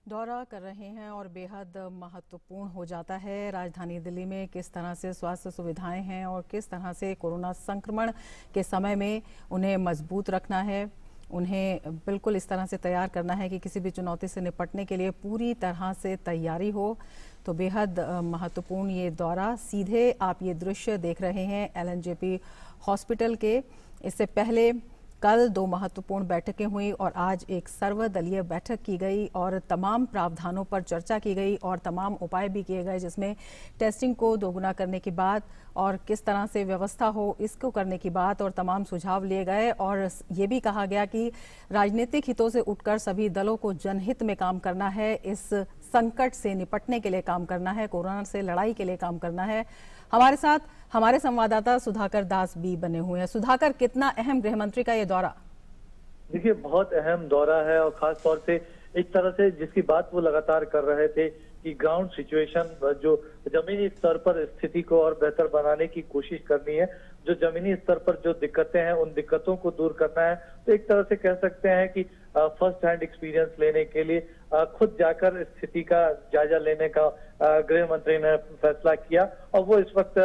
दौरा कर रहे हैं और बेहद महत्वपूर्ण हो जाता है। राजधानी दिल्ली में किस तरह से स्वास्थ्य सुविधाएं हैं और किस तरह से कोरोना संक्रमण के समय में उन्हें मजबूत रखना है, उन्हें बिल्कुल इस तरह से तैयार करना है कि किसी भी चुनौती से निपटने के लिए पूरी तरह से तैयारी हो। तो बेहद महत्वपूर्ण ये दौरा। सीधे आप ये दृश्य देख रहे हैं एलएनजेपी हॉस्पिटल के। इससे पहले कल 2 महत्वपूर्ण बैठकें हुई और आज एक सर्वदलीय बैठक की गई और तमाम प्रावधानों पर चर्चा की गई और तमाम उपाय भी किए गए, जिसमें टेस्टिंग को दोगुना करने की बात और किस तरह से व्यवस्था हो इसको करने की बात और तमाम सुझाव लिए गए। और ये भी कहा गया कि राजनीतिक हितों से उठकर सभी दलों को जनहित में काम करना है, इस संकट से निपटने के लिए काम करना है, कोरोना से लड़ाई के लिए काम करना है। हमारे साथ हमारे संवाददाता सुधाकर दास भी बने हुए हैं। सुधाकर, कितना अहम गृह मंत्री का ये दौरा? देखिए, बहुत अहम दौरा है और खास तौर से एक तरह से जिसकी बात वो लगातार कर रहे थे कि ग्राउंड सिचुएशन, जो जमीनी स्तर पर स्थिति को और बेहतर बनाने की कोशिश करनी है, जो जमीनी स्तर पर जो दिक्कतें हैं उन दिक्कतों को दूर करना है। तो एक तरह से कह सकते हैं कि फर्स्ट हैंड एक्सपीरियंस लेने के लिए खुद जाकर स्थिति का जायजा लेने का गृह मंत्री ने फैसला किया और वो इस वक्त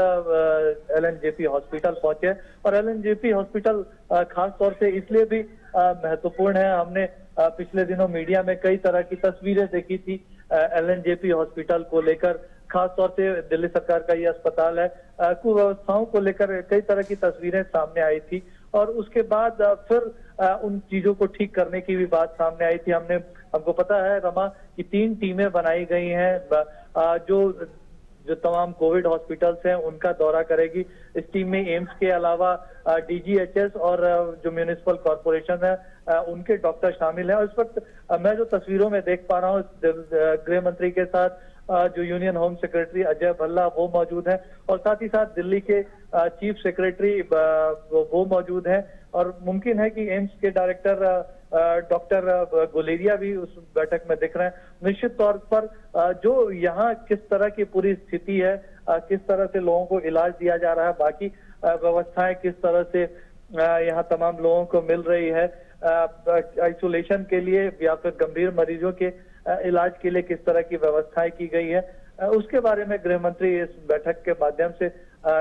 एलएनजेपी हॉस्पिटल पहुंचे। और एलएनजेपी हॉस्पिटल खास तौर से इसलिए भी महत्वपूर्ण है, हमने पिछले दिनों मीडिया में कई तरह की तस्वीरें देखी थी एलएनजेपी हॉस्पिटल को लेकर। खास तौर से दिल्ली सरकार का ये अस्पताल है, कुव्यवस्थाओं को लेकर कई तरह की तस्वीरें सामने आई थी और उसके बाद फिर उन चीजों को ठीक करने की भी बात सामने आई थी। हमको पता है रमा कि 3 टीमें बनाई गई हैं जो तमाम कोविड हॉस्पिटल्स हैं उनका दौरा करेगी। इस टीम में एम्स के अलावा डीजीएचएस और जो म्यूनिसिपल कॉरपोरेशन है उनके डॉक्टर शामिल हैं। और इस वक्त मैं जो तस्वीरों में देख पा रहा हूँ, गृह मंत्री के साथ जो union home secretary Ajay Bhalla वो मौजूद हैं और साथ ही साथ दिल्ली के चीफ सेक्रेटरी वो मौजूद हैं और मुमकिन है कि एम्स के डायरेक्टर डॉक्टर गुलेरिया भी उस बैठक में दिख रहे हैं। निश्चित तौर पर जो यहाँ किस तरह की पूरी स्थिति है, किस तरह से लोगों को इलाज दिया जा रहा है, बाकी व्यवस्थाएं किस तरह से यहाँ तमाम लोगों को मिल रही है, आइसोलेशन के लिए या फिर गंभीर मरीजों के इलाज के लिए किस तरह की व्यवस्थाएं की गई है, उसके बारे में गृह मंत्री इस बैठक के माध्यम से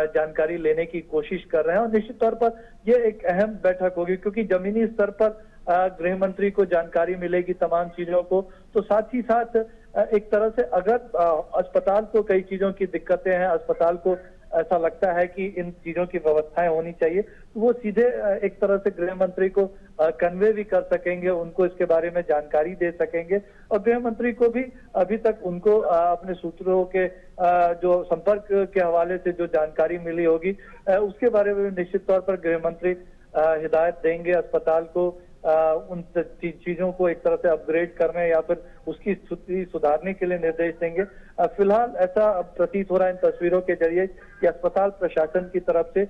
जानकारी लेने की कोशिश कर रहे हैं। और निश्चित तौर पर यह एक अहम बैठक होगी क्योंकि जमीनी स्तर पर गृह मंत्री को जानकारी मिलेगी तमाम चीजों को। तो साथ ही साथ एक तरह से अगर अस्पताल को कई चीजों की दिक्कतें हैं, अस्पताल को ऐसा लगता है कि इन चीजों की व्यवस्थाएं होनी चाहिए, तो वो सीधे एक तरह से गृह मंत्री को कन्वे भी कर सकेंगे, उनको इसके बारे में जानकारी दे सकेंगे। और गृह मंत्री को भी अभी तक उनको अपने सूत्रों के जो संपर्क के हवाले से जो जानकारी मिली होगी उसके बारे में निश्चित तौर पर गृह मंत्री हिदायत देंगे अस्पताल को उन चीजों को एक तरह से अपग्रेड करने या फिर उसकी स्थिति सुधारने के लिए निर्देश देंगे। फिलहाल ऐसा प्रतीत हो रहा है इन तस्वीरों के जरिए कि अस्पताल प्रशासन की तरफ से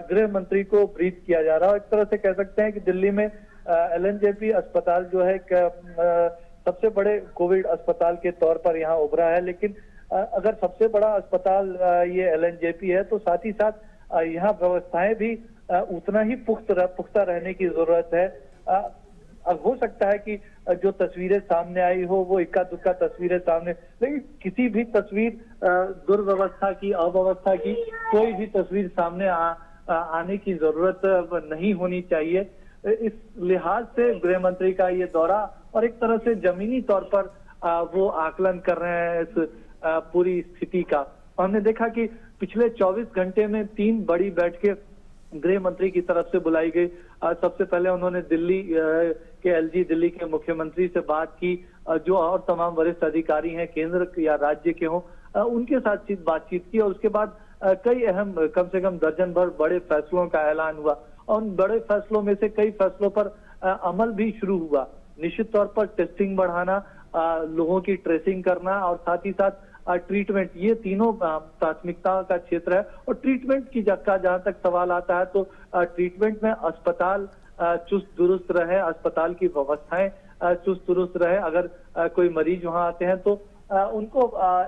गृह मंत्री को ब्रीफ किया जा रहा है। एक तरह से कह सकते हैं कि दिल्ली में एलएनजेपी अस्पताल जो है सबसे बड़े कोविड अस्पताल के तौर पर यहाँ उभरा है, लेकिन अगर सबसे बड़ा अस्पताल ये एलएनजेपी है तो साथ ही साथ यहाँ व्यवस्थाएं भी उतना ही पुख्ता रहने की जरूरत है। अब हो सकता है कि जो तस्वीरें सामने आई हो वो इक्का दुक्का तस्वीरें सामने, लेकिन किसी भी तस्वीर दुर्व्यवस्था की, अव्यवस्था की कोई भी तस्वीर सामने आने की जरूरत नहीं होनी चाहिए। इस लिहाज से गृह मंत्री का ये दौरा और एक तरह से जमीनी तौर पर वो आकलन कर रहे हैं इस पूरी स्थिति का। हमने देखा कि पिछले 24 घंटे में 3 बड़ी बैठकें गृह मंत्री की तरफ से बुलाई गई। सबसे पहले उन्होंने दिल्ली के एलजी दिल्ली के मुख्यमंत्री से बात की, जो और तमाम वरिष्ठ अधिकारी हैं केंद्र या राज्य के हों उनके साथ बातचीत की और उसके बाद कई अहम कम से कम दर्जन भर बड़े फैसलों का ऐलान हुआ और उन बड़े फैसलों में से कई फैसलों पर अमल भी शुरू हुआ। निश्चित तौर पर टेस्टिंग बढ़ाना, लोगों की ट्रेसिंग करना और साथ ही साथ ट्रीटमेंट, ये तीनों प्राथमिकता का क्षेत्र है। और ट्रीटमेंट की जहां तक सवाल आता है तो ट्रीटमेंट में अस्पताल चुस्त दुरुस्त रहे, अस्पताल की व्यवस्थाएं चुस्त दुरुस्त रहे। अगर कोई मरीज वहां आते हैं तो उनको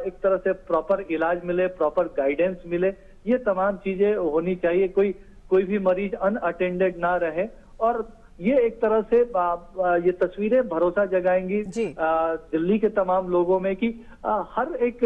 एक तरह से प्रॉपर इलाज मिले, प्रॉपर गाइडेंस मिले, ये तमाम चीजें होनी चाहिए। कोई भी मरीज अनअटेंडेड ना रहे और ये एक तरह से ये तस्वीरें भरोसा जगाएंगी जी। दिल्ली के तमाम लोगों में कि हर एक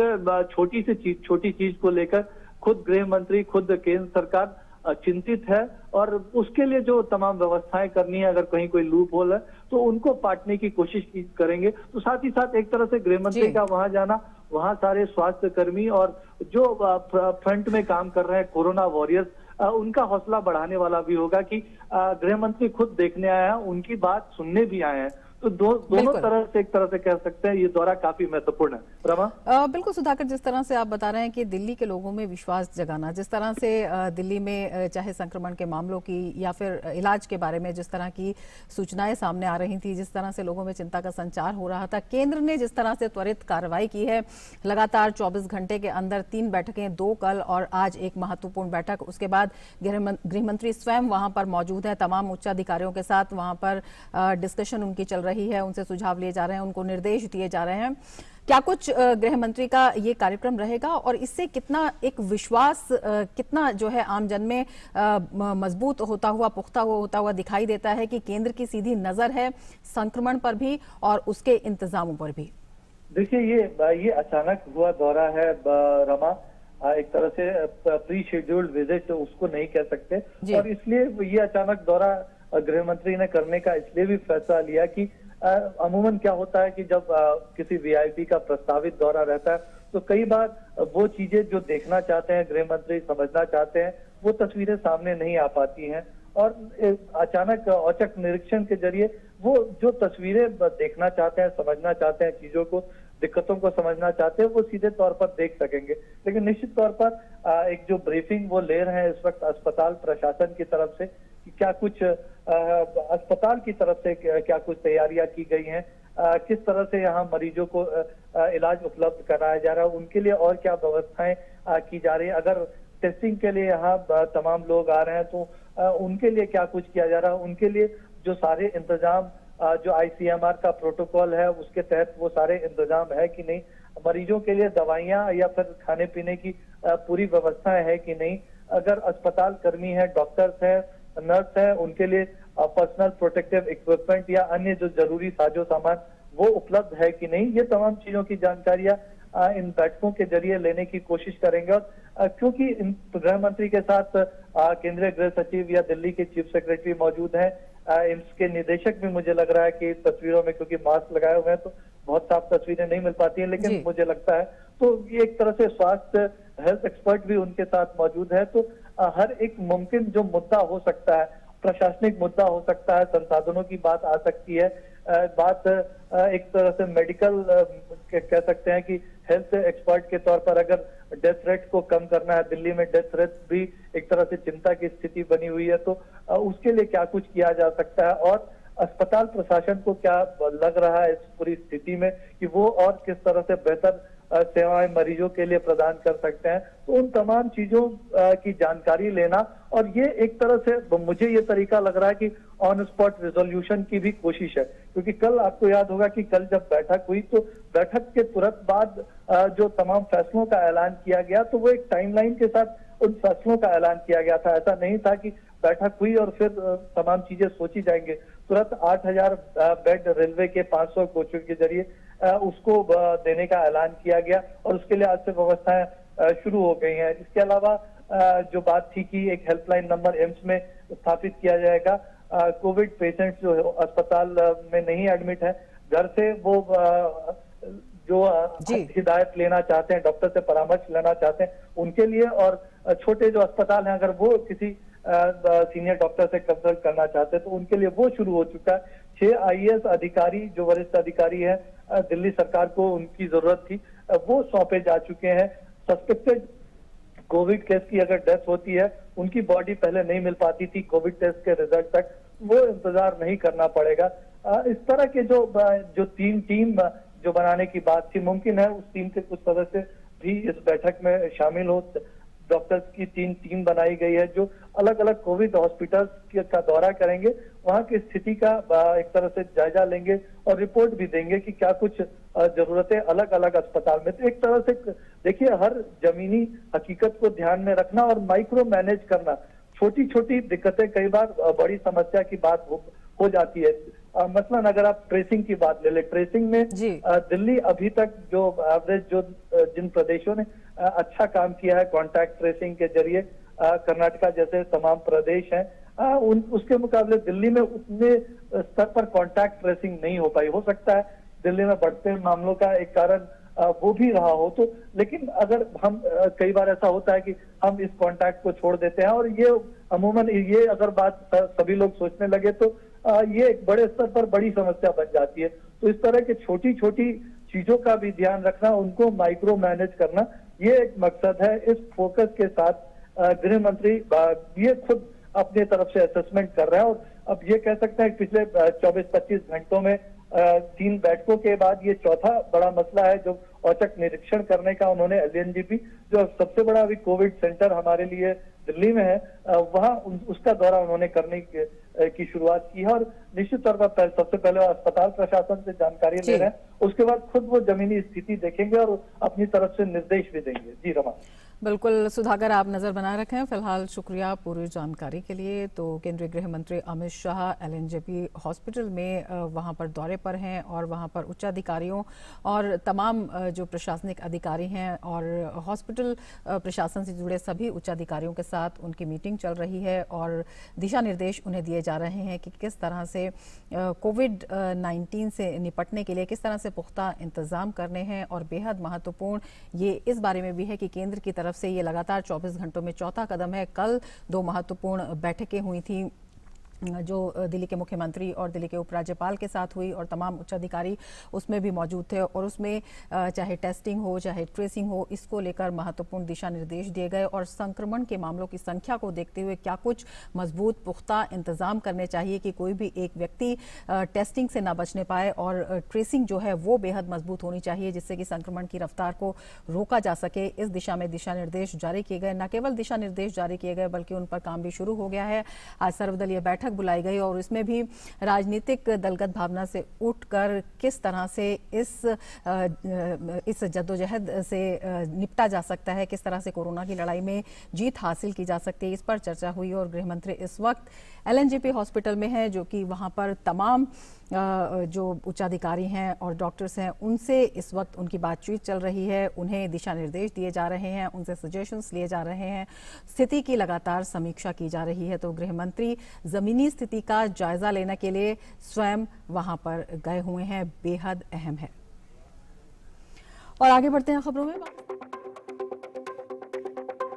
छोटी चीज को लेकर खुद गृह मंत्री, खुद केंद्र सरकार चिंतित है और उसके लिए जो तमाम व्यवस्थाएं करनी है, अगर कहीं कोई लूप होल है तो उनको पाटने की कोशिश करेंगे। तो साथ ही साथ एक तरह से गृह मंत्री का वहां जाना, वहां सारे स्वास्थ्य कर्मी और जो फ्रंट में काम कर रहे हैं कोरोना वॉरियर्स, उनका हौसला बढ़ाने वाला भी होगा कि गृह मंत्री खुद देखने आए हैं, उनकी बात सुनने भी आए हैं। तो दोनों तरह से एक तरह से कह सकते हैं ये दौरा काफी महत्वपूर्ण है। रमा, बिल्कुल सुधाकर, जिस तरह से आप बता रहे हैं कि दिल्ली के लोगों में विश्वास जगाना, जिस तरह से दिल्ली में चाहे संक्रमण के मामलों की या फिर इलाज के बारे में जिस तरह की सूचनाएं सामने आ रही थी, जिस तरह से लोगों में चिंता का संचार हो रहा था, केंद्र ने जिस तरह से त्वरित कार्रवाई की है, लगातार 24 घंटे के अंदर 3 बैठकें, 2 कल और आज एक महत्वपूर्ण बैठक, उसके बाद गृह मंत्री स्वयं वहां पर मौजूद है, तमाम उच्चाधिकारियों के साथ वहां पर डिस्कशन उनकी चल रही है, उनसे सुझाव लिए जा रहे हैं, उनको निर्देश दिए जा रहे हैं। क्या कुछ गृह मंत्री का ये कार्यक्रम रहेगा और इससे कितना एक विश्वास कितना जो है आम जन में मजबूत होता हुआ, पुख्ता होता हुआ दिखाई देता है कि केंद्र की सीधी नजर है संक्रमण पर भी और उसके इंतजामों पर भी? देखिए, ये अचानक हुआ दौरा है रमा, एक तरह से प्री शेड्यूल्ड विजिट तो उसको नहीं कह सकते, और इसलिए ये अचानक दौरा गृह मंत्री ने करने का इसलिए भी फैसला लिया कि अमूमन क्या होता है कि जब किसी वीआईपी का प्रस्तावित दौरा रहता है तो कई बार वो चीजें जो देखना चाहते हैं गृह मंत्री, समझना चाहते हैं, वो तस्वीरें सामने नहीं आ पाती हैं, और अचानक औचक निरीक्षण के जरिए वो जो तस्वीरें देखना चाहते हैं, समझना चाहते हैं, चीजों को, दिक्कतों को समझना चाहते हैं, वो सीधे तौर पर देख सकेंगे। लेकिन निश्चित तौर पर एक जो ब्रीफिंग वो ले रहे हैं इस वक्त अस्पताल प्रशासन की तरफ से कि क्या कुछ अस्पताल की तरफ से क्या कुछ तैयारियां की गई हैं, किस तरह से यहाँ मरीजों को इलाज उपलब्ध कराया जा रहा है, उनके लिए और क्या व्यवस्थाएं की जा रही है, अगर टेस्टिंग के लिए यहाँ तमाम लोग आ रहे हैं तो उनके लिए क्या कुछ किया जा रहा है, उनके लिए जो सारे इंतजाम, जो आईसीएमआर का प्रोटोकॉल है उसके तहत वो सारे इंतजाम है कि नहीं, मरीजों के लिए दवाइयां या फिर खाने पीने की पूरी व्यवस्थाएं है कि नहीं, अगर अस्पताल कर्मी है, डॉक्टर्स है, नर्स है, उनके लिए पर्सनल प्रोटेक्टिव इक्विपमेंट या अन्य जो जरूरी साजो सामान वो उपलब्ध है कि नहीं, ये तमाम चीजों की जानकारियां इन बैठकों के जरिए लेने की कोशिश करेंगे। और क्योंकि इन गृह मंत्री के साथ केंद्रीय गृह सचिव या दिल्ली के चीफ सेक्रेटरी मौजूद हैं, एम्स के निदेशक भी, मुझे लग रहा है कि तस्वीरों में, क्योंकि मास्क लगाए हुए हैं तो बहुत साफ तस्वीरें नहीं मिल पाती हैं, लेकिन मुझे लगता है तो ये एक तरह से स्वास्थ्य हेल्थ एक्सपर्ट भी उनके साथ मौजूद है। तो हर एक मुमकिन जो मुद्दा हो सकता है, प्रशासनिक मुद्दा हो सकता है, संसाधनों की बात आ सकती है, बात एक तरह से मेडिकल कह सकते हैं कि हेल्थ एक्सपर्ट के तौर पर अगर डेथ रेट को कम करना है, दिल्ली में डेथ रेट भी एक तरह से चिंता की स्थिति बनी हुई है, तो उसके लिए क्या कुछ किया जा सकता है, और अस्पताल प्रशासन को क्या लग रहा है इस पूरी स्थिति में कि वो और किस तरह से बेहतर सेवाएं मरीजों के लिए प्रदान कर सकते हैं, तो उन तमाम चीजों की जानकारी लेना, और ये एक तरह से मुझे ये तरीका लग रहा है कि ऑन स्पॉट रिजोल्यूशन की भी कोशिश है, क्योंकि कल आपको याद होगा कि कल जब बैठक हुई तो बैठक के तुरंत बाद जो तमाम फैसलों का ऐलान किया गया तो वो एक टाइमलाइन के साथ उन फैसलों का ऐलान किया गया था। ऐसा नहीं था कि बैठक हुई और फिर तमाम चीजें सोची जाएंगे। तुरंत 8000 बेड रेलवे के 500 कोचों के जरिए उसको देने का ऐलान किया गया और उसके लिए आज से व्यवस्थाएं शुरू हो गई हैं। इसके अलावा जो बात थी कि एक हेल्पलाइन नंबर एम्स में स्थापित किया जाएगा, कोविड पेशेंट जो अस्पताल में नहीं एडमिट है, घर से वो जो हिदायत लेना चाहते हैं, डॉक्टर से परामर्श लेना चाहते हैं, उनके लिए, और छोटे जो अस्पताल हैं अगर वो किसी सीनियर डॉक्टर से कंसल्ट करना चाहते हैं तो उनके लिए वो शुरू हो चुका है। 6 आईएएस अधिकारी जो वरिष्ठ अधिकारी हैं, दिल्ली सरकार को उनकी जरूरत थी, वो सौंपे जा चुके हैं। सस्पेक्टेड कोविड केस की अगर डेथ होती है, उनकी बॉडी पहले नहीं मिल पाती थी कोविड टेस्ट के रिजल्ट तक, वो इंतजार नहीं करना पड़ेगा। इस तरह के जो टीम जो बनाने की बात थी, मुमकिन है उस टीम के कुछ सदस्य भी इस बैठक में शामिल हो। डॉक्टर्स की 3 टीम बनाई गई है जो अलग अलग कोविड हॉस्पिटल्स का दौरा करेंगे, वहां की स्थिति का एक तरह से जायजा लेंगे और रिपोर्ट भी देंगे कि क्या कुछ जरूरतें अलग अलग अस्पताल में। तो एक तरह से देखिए, हर जमीनी हकीकत को ध्यान में रखना और माइक्रो मैनेज करना, छोटी छोटी दिक्कतें कई बार बड़ी समस्या की बात हो जाती है। मसलन अगर आप ट्रेसिंग की बात ले ले, ट्रेसिंग में दिल्ली अभी तक जो एवरेज जो जिन प्रदेशों ने अच्छा काम किया है कॉन्टैक्ट ट्रेसिंग के जरिए, कर्नाटका जैसे तमाम प्रदेश हैं, उसके मुकाबले दिल्ली में उतने स्तर पर कॉन्टैक्ट ट्रेसिंग नहीं हो पाई। हो सकता है दिल्ली में बढ़ते मामलों का एक कारण वो भी रहा हो, तो लेकिन अगर हम कई बार ऐसा होता है कि हम इस कॉन्टैक्ट को छोड़ देते हैं, और ये अमूमन ये अगर बात सभी लोग सोचने लगे तो ये एक बड़े स्तर पर बड़ी समस्या बन जाती है। तो इस तरह के छोटी छोटी चीजों का भी ध्यान रखना, उनको माइक्रो मैनेज करना, ये एक मकसद है। इस फोकस के साथ गृह मंत्री ये खुद अपने तरफ से असेसमेंट कर रहे हैं, और अब ये कह सकते हैं कि पिछले 24-25 घंटों में 3 बैठकों के बाद ये चौथा बड़ा मसला है जो औचक निरीक्षण करने का उन्होंने एलएनजेपी, जो सबसे बड़ा अभी कोविड सेंटर हमारे लिए दिल्ली में है, वहां उसका दौरा उन्होंने करने की शुरुआत की है। और निश्चित तौर पर सबसे पहले अस्पताल प्रशासन से जानकारी ले रहे हैं, उसके बाद खुद वो जमीनी स्थिति देखेंगे और अपनी तरफ से निर्देश भी देंगे। जी रमा। बिल्कुल सुधाकर, आप नजर बनाए रखें। फिलहाल शुक्रिया पूरी जानकारी के लिए। तो केंद्रीय गृह मंत्री अमित शाह एलएनजेपी हॉस्पिटल में वहां पर दौरे पर हैं और वहां पर उच्चाधिकारियों और तमाम जो प्रशासनिक अधिकारी हैं और हॉस्पिटल प्रशासन से जुड़े सभी उच्चाधिकारियों के साथ उनकी मीटिंग चल रही है और दिशा निर्देश उन्हें दिए जा रहे हैं कि किस तरह से कोविड-19 से निपटने के लिए किस तरह से पुख्ता इंतजाम करने हैं। और बेहद महत्वपूर्ण ये इस बारे में भी है कि केंद्र की तरफ से ये लगातार 24 घंटों में चौथा कदम है। कल 2 महत्वपूर्ण बैठकें हुई थी जो दिल्ली के मुख्यमंत्री और दिल्ली के उपराज्यपाल के साथ हुई और तमाम उच्चाधिकारी उसमें भी मौजूद थे, और उसमें चाहे टेस्टिंग हो चाहे ट्रेसिंग हो, इसको लेकर महत्वपूर्ण दिशा निर्देश दिए गए। और संक्रमण के मामलों की संख्या को देखते हुए क्या कुछ मजबूत पुख्ता इंतजाम करने चाहिए कि कोई भी एक व्यक्ति टेस्टिंग से ना बचने पाए, और ट्रेसिंग जो है वो बेहद मजबूत होनी चाहिए जिससे कि संक्रमण की रफ्तार को रोका जा सके। इस दिशा में दिशा निर्देश जारी किए गए। न केवल दिशा निर्देश जारी किए गए बल्कि उन पर काम भी शुरू हो गया है। आज सर्वदलीय बैठक बुलाई गई और इसमें भी राजनीतिक दलगत भावना से उठकर किस तरह से इस जद्दोजहद से निपटा जा सकता है, किस तरह से कोरोना की लड़ाई में जीत हासिल की जा सकती है, इस पर चर्चा हुई। और गृह मंत्री इस वक्त एलएनजेपी हॉस्पिटल में है, जो कि वहां पर तमाम जो उच्चाधिकारी हैं और डॉक्टर्स हैं उनसे इस वक्त उनकी बातचीत चल रही है। उन्हें दिशा निर्देश दिए जा रहे हैं, उनसे सजेशंस लिए जा रहे हैं, स्थिति की लगातार समीक्षा की जा रही है। तो गृह मंत्री जमीनी स्थिति का जायजा लेने के लिए स्वयं वहां पर गए हुए हैं, बेहद अहम है। और आगे बढ़ते हैं खबरों में।